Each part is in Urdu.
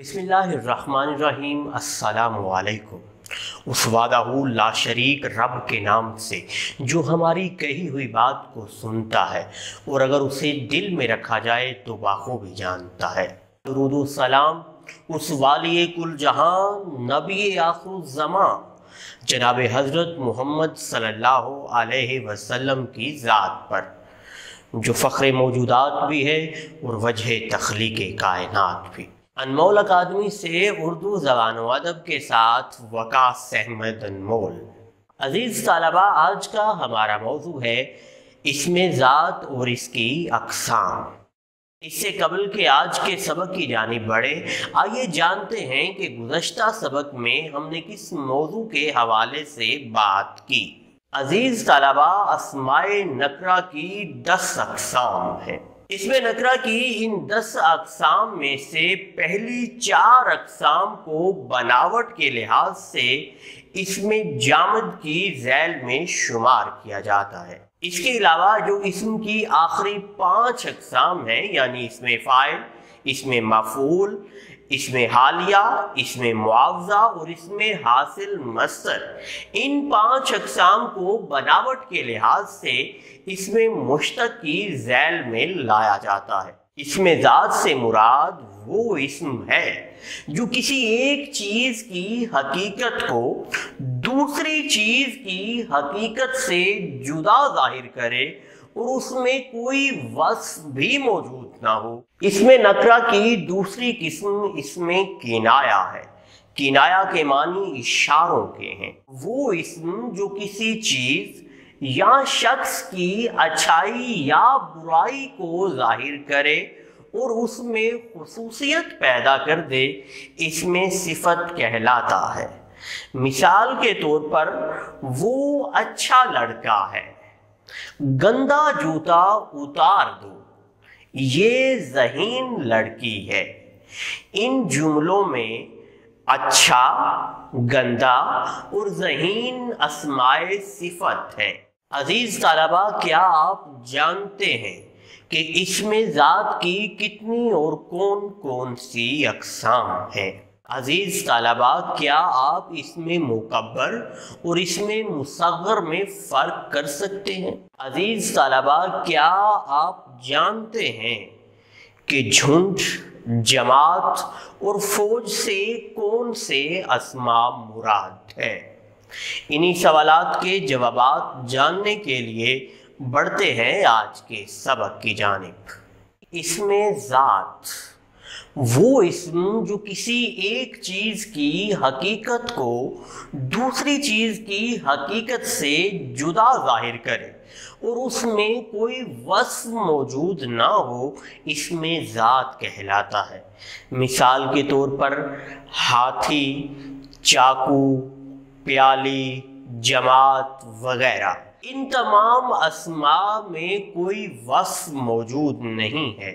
بسم اللہ الرحمن الرحیم۔ السلام علیکم۔ اس وعدہ لا شریک رب کے نام سے جو ہماری کہی ہوئی بات کو سنتا ہے اور اگر اسے دل میں رکھا جائے تو بخوبی جانتا ہے۔ درود و سلام اس والی کل جہان نبی آخر الزمان جناب حضرت محمد صلی اللہ علیہ وسلم کی ذات پر، جو فخر موجودات بھی ہے اور وجہ تخلیق کائنات بھی۔ انمول اکادمی سے اردو زبان و ادب کے ساتھ وقاص احمد انمول۔ عزیز طلبہ، آج کا ہمارا موضوع ہے اسم ذات اور اس کی اقسام۔ اس سے قبل کہ آج کے سبق کی جانب بڑھے، آئیے جانتے ہیں کہ گزشتہ سبق میں ہم نے کس موضوع کے حوالے سے بات کی۔ عزیز طلبہ، اسماء نکرہ کی 10 اقسام ہیں۔ اس میں نکرہ کی ان 10 اقسام میں سے پہلی 4 اقسام کو بناوٹ کے لحاظ سے اسم جامد کی ذیل میں شمار کیا جاتا ہے۔ اس کے علاوہ جو اسم کی آخری 5 اقسام ہیں، یعنی اسم فاعل، اسم مفعول، اسم حالیہ، اسم معاوضہ اور اسم حاصل مصدر، ان 5 اقسام کو بناوٹ کے لحاظ سے اسم مشتق کی ذیل میں لایا جاتا ہے۔ اسم ذات سے مراد وہ اسم ہے جو کسی ایک چیز کی حقیقت کو دوسری چیز کی حقیقت سے جدا ظاہر کرے اور اس میں کوئی وصف بھی موجود نہ ہو۔ اسم نکرہ کی دوسری قسم اسم کنایہ ہے۔ کنایہ کے معنی اشاروں کے ہیں۔ وہ اسم جو کسی چیز یا شخص کی اچھائی یا برائی کو ظاہر کرے اور اس میں خصوصیت پیدا کر دے، اس میں صفت کہلاتا ہے۔ مثال کے طور پر وہ اچھا لڑکا ہے، گندا جوتا اتار دو، یہ ذہین لڑکی ہے۔ ان جملوں میں اچھا، گندا اور ذہین اسماء صفت ہیں۔ عزیز طلبہ، کیا آپ جانتے ہیں کہ اسم ذات کی کتنی اور کون کون سی اقسام ہیں؟ عزیز طلبہ، کیا آپ اسم مکبر اور اسم مصغر میں فرق کر سکتے ہیں؟ عزیز طلبہ، کیا آپ جانتے ہیں کہ جھنڈ، جماعت اور فوج سے کون سے اسماء مراد ہے؟ انہی سوالات کے جوابات جاننے کے لیے بڑھتے ہیں آج کے سبق کی جانب۔ اسم ذات وہ اسم جو کسی ایک چیز کی حقیقت کو دوسری چیز کی حقیقت سے جدا ظاہر کرے اور اس میں کوئی وصف موجود نہ ہو، اسم ذات کہلاتا ہے۔ مثال کے طور پر ہاتھی، چاقو، پیالی، جماعت وغیرہ۔ ان تمام اسماء میں کوئی وصف موجود نہیں ہے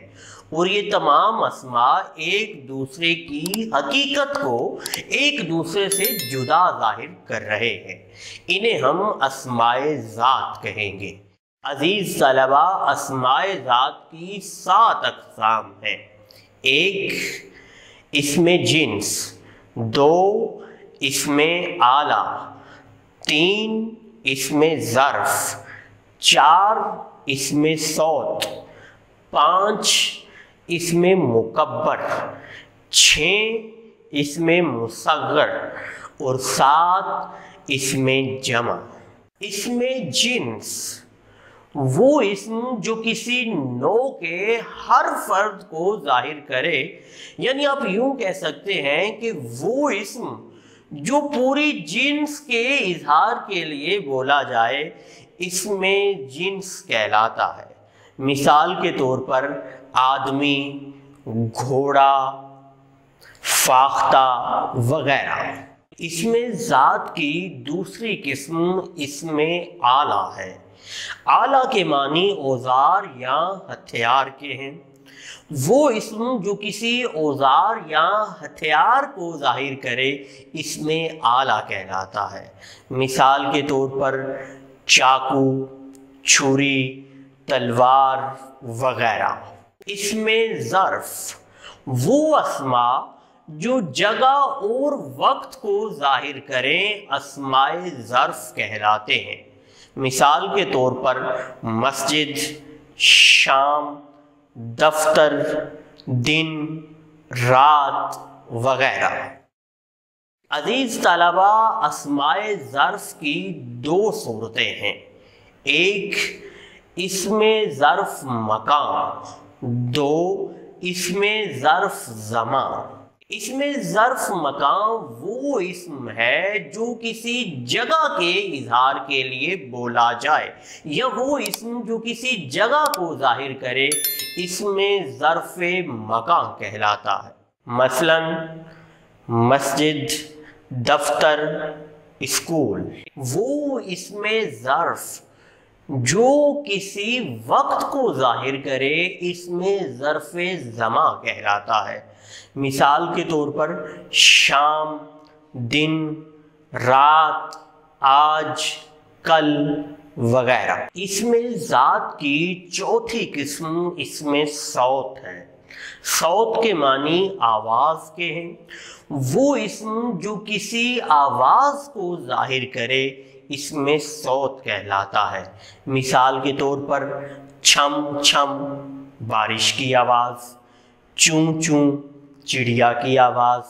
اور یہ تمام اسماء ایک دوسرے کی حقیقت کو ایک دوسرے سے جدا ظاہر کر رہے ہیں۔ انہیں ہم اسماء ذات کہیں گے۔ عزیز طلبہ، اسماء ذات کی 7 اقسام ہیں۔ 1 اسم جنس، 2 اسم آلہ، 3 اسم ظرف، 4 اسم صوت، 5 اسم مکبر، 6 اسم مصغر اور 7 اسم جمع۔ اسم جنس وہ اسم جو کسی نوع کے ہر فرد کو ظاہر کرے، یعنی آپ یوں کہہ سکتے ہیں کہ وہ اسم جو پوری جنس کے اظہار کے لیے بولا جائے، اسم جنس کہلاتا ہے۔ مثال کے طور پر آدمی، گھوڑا، فاختہ وغیرہ۔ اسم ذات کی دوسری قسم اسم آلہ ہے۔ آلہ کے معنی اوزار یا ہتھیار کے ہیں۔ وہ اسم جو کسی اوزار یا ہتھیار کو ظاہر کرے، اسم آلہ کہلاتا ہے۔ مثال کے طور پر چاقو، چھری، تلوار وغیرہ۔ اسم ظرف وہ اسماء جو جگہ اور وقت کو ظاہر کریں اسماء ظرف کہلاتے ہیں۔ مثال کے طور پر مسجد، شام، دفتر، دن، رات وغیرہ۔ عزیز طلبہ، اسماء ظرف کی دو صورتیں ہیں، ایک اسم ظرف مکان، دو اسم ظرف زمان۔ اسم ظرف مکان وہ اسم ہے جو کسی جگہ کے اظہار کے لیے بولا جائے، یا وہ اسم جو کسی جگہ کو ظاہر کرے اسم ظرف مکان کہلاتا ہے۔ مثلا مسجد، دفتر، اسکول۔ وہ اسم ظرف جو کسی وقت کو ظاہر کرے اسم ظرف زمان کہلاتا ہے۔ مثال کے طور پر شام، دن، رات، آج، کل وغیرہ۔ اسم ذات کی چوتھی قسم اسم صوت ہے۔ صوت کے معنی آواز کے ہیں۔ وہ اسم جو کسی آواز کو ظاہر کرے اسم صوت کہلاتا ہے۔ مثال کے طور پر چھم چھم بارش کی آواز، چوں چوں چڑیا کی آواز،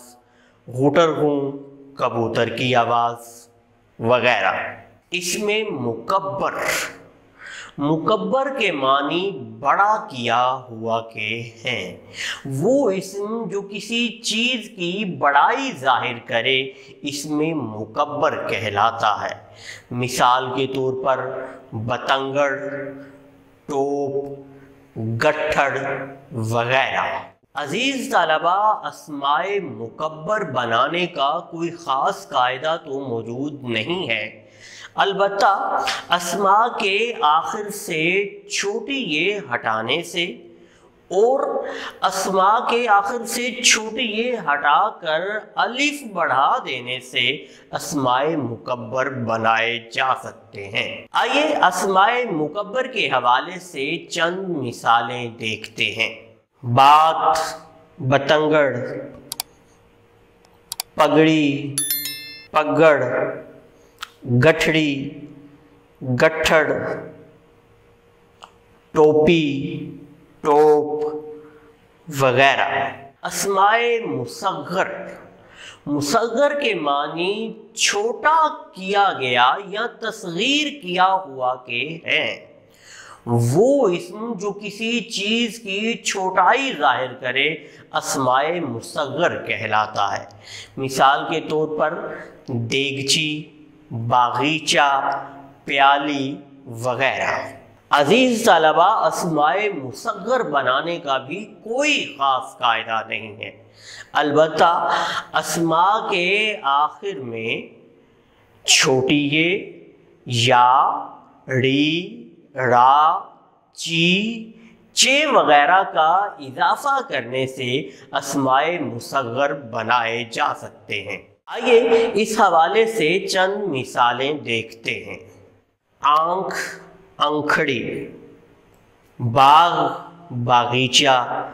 غٹر ہوں کبوتر کی آواز وغیرہ۔ اسم مکبر، مکبر کے معنی بڑا کیا ہوا کے ہیں۔ وہ اسم جو کسی چیز کی بڑائی ظاہر کرے اسم مکبر کہلاتا ہے۔ مثال کے طور پر بتنگڑ، ٹوپ، گٹھڑ وغیرہ۔ عزیز طلبہ، اسماء مکبر بنانے کا کوئی خاص قاعدہ تو موجود نہیں ہے، البتہ اسماء کے آخر سے چھوٹی یہ ہٹانے سے اور اسماء کے آخر سے چھوٹی یہ ہٹا کر الف بڑھا دینے سے اسماء مکبر بنائے جا سکتے ہیں۔ آئیے اسماء مکبر کے حوالے سے چند مثالیں دیکھتے ہیں۔ بات، بتنگڑ، پگڑی، پگڑ، گٹھڑی، گٹھڑ، ٹوپی، ٹوپ وغیرہ۔ اسماء مصغر، مصغر کے معنی چھوٹا کیا گیا یا تصغیر کیا ہوا کے ہیں۔ وہ اسم جو کسی چیز کی چھوٹائی ظاہر کرے اسماء مصغر کہلاتا ہے۔ مثال کے طور پر دیگچی، باغیچہ، پیالی وغیرہ۔ عزیز طلبہ، اسماء مصغر بنانے کا بھی کوئی خاص قاعدہ نہیں ہے، البتہ اسماء کے آخر میں چھوٹی یہ، یا، ڑی، را، چی، چے وغیرہ کا اضافہ کرنے سے اسماء مصغر بنائے جا سکتے ہیں۔ آئیے اس حوالے سے چند مثالیں دیکھتے ہیں۔ آنکھ، انکھڑی، باغ، باغیچہ،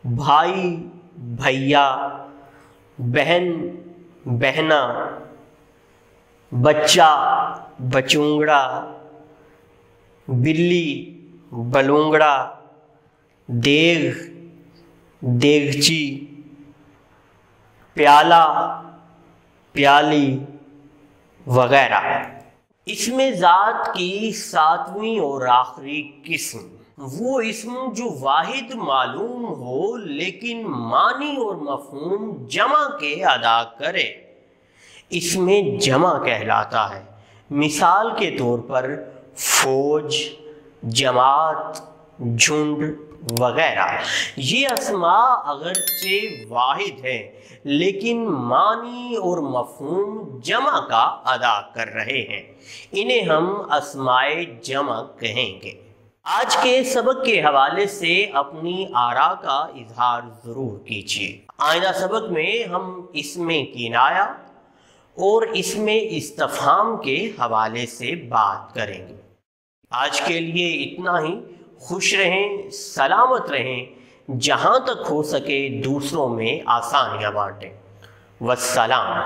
بھائی، بھیا، بہن، بہنا، بچہ، بچونگڑا، بلی، بلونگڑا، دیگ، دیگچی، پیالہ، پیالی وغیرہ۔ اسم ذات کی ساتویں اور آخری قسم وہ اسم جو واحد معلوم ہو لیکن معنی اور مفہوم جمع کے ادا کرے اسم جمع کہلاتا ہے۔ مثال کے طور پر فوج، جماعت، جھنڈ وغیرہ۔ یہ اسماء اگرچہ واحد ہیں لیکن معنی اور مفہوم جمع کا ادا کر رہے ہیں، انہیں ہم اسماء جمع کہیں گے۔ آج کے سبق کے حوالے سے اپنی آراء کا اظہار ضرور کیجیے۔ آئندہ سبق میں ہم اسم کنایہ اور اسم استفہام کے حوالے سے بات کریں گے۔ آج کے لیے اتنا ہی۔ خوش رہیں، سلامت رہیں، جہاں تک ہو سکے دوسروں میں آسانیاں بانٹیں۔ والسلام۔